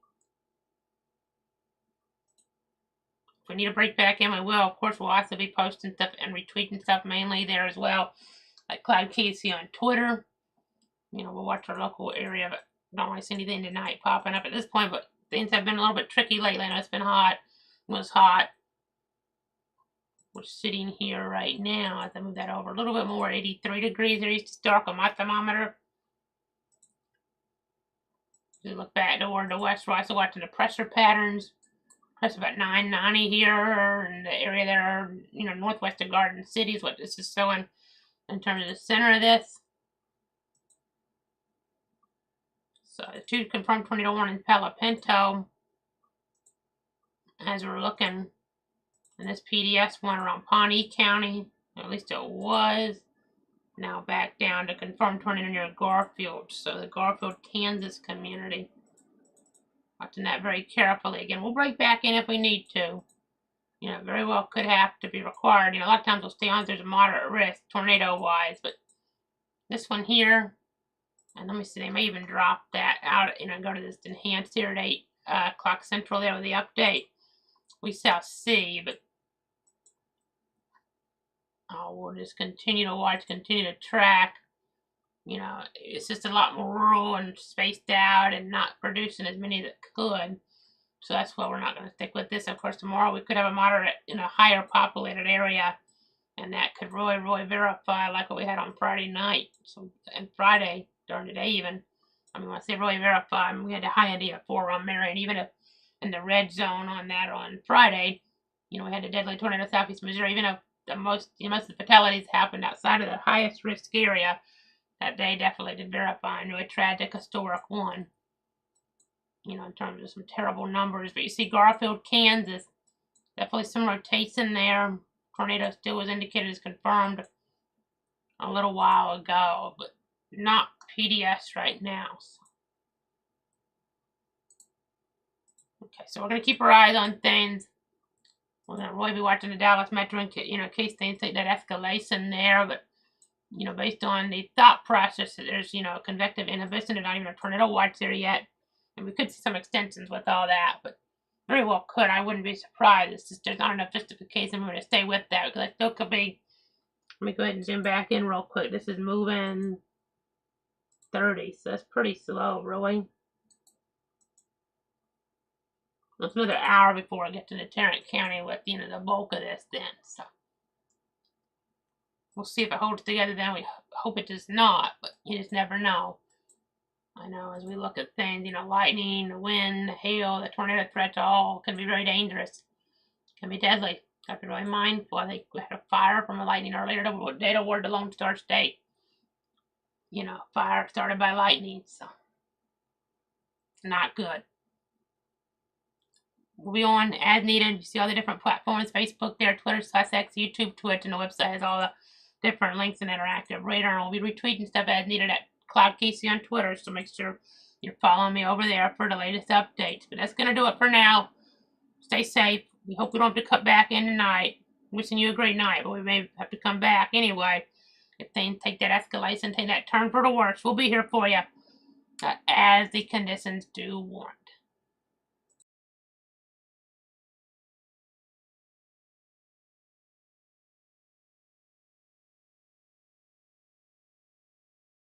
Speaker 2: If we need to break back in, we will. Of course, we'll also be posting stuff and retweeting stuff mainly there as well. Like Cloud Casey on Twitter. We'll watch our local area, but don't really see anything tonight popping up at this point, but things have been a little bit tricky lately. I know it's been hot. It was hot. We're sitting here right now, as I move that over a little bit more, 83 degrees there used to start on my thermometer. As we look back toward the west, we're also watching the pressure patterns. Pressure about 990 here in the area there, northwest of Garden City is what this is showing in terms of the center of this. So the 2 confirmed tornado warnings in Palo Pinto. As we're looking in this PDS one around Pawnee County, at least it was. Now back down to confirmed tornado near Garfield. So the Garfield, Kansas community. Watching that very carefully. Again, we'll break back in if we need to. You know, very well could have to be required. You know, a lot of times they'll stay on. There's a moderate risk tornado-wise, but this one here, and let me see, they may even drop that out. You know, go to this enhanced here at 8 o'clock Central there with the update. We shall see, but we'll just continue to watch, continue to track. You know, it's just a lot more rural and spaced out and not producing as many that could. So that's why we're not going to stick with this. Of course, tomorrow we could have a moderate in a higher populated area, and that could really verify like what we had on Friday night. So, and Friday, during the day even. I mean, when I say really verify, I mean, we had a high idea of 4 on Marion, even if in the red zone on that on Friday, you know, we had a deadly tornado southeast Missouri, even if most of the fatalities happened outside of the highest risk area, that day definitely did verify into a tragic historic one. You know, in terms of some terrible numbers. But you see Garfield, Kansas, definitely some rotation there. Tornado still was indicated as confirmed a little while ago, but not PDS right now. Okay, so we're going to keep our eyes on things. We're going to really be watching the Dallas Metro in case things take that escalation there. But, you know, based on the thought process that there's, you know, convective inhibition and not even a tornado watch there yet. And we could see some extensions with all that, but very well could. I wouldn't be surprised. It's just there's not enough justification. We're going to stay with that because I still could be. Let me go ahead and zoom back in real quick. This is moving 30, so that's pretty slow, really. It's another hour before I get to the Tarrant County with, you know, the bulk of this then. So we'll see if it holds together then. We hope it does not, but you just never know. I know as we look at things, you know, lightning, the wind, the hail, the tornado threats all can be very dangerous. Can be deadly. Have to be really mindful. I think we had a fire from a lightning earlier. The data award to Lone Star State. You know, fire started by lightning, so not good. We'll be on as needed. You see all the different platforms, Facebook there, Twitter, /X, YouTube, Twitch, and the website has all the different links and interactive radar. And we'll be retweeting stuff as needed at Cloud Casey on Twitter, so make sure you're following me over there for the latest updates. But that's going to do it for now. Stay safe. We hope we don't have to cut back in tonight. Wishing you a great night, but we may have to come back anyway. If things take that escalation, take that turn for the worse, we'll be here for you as the conditions do warrant.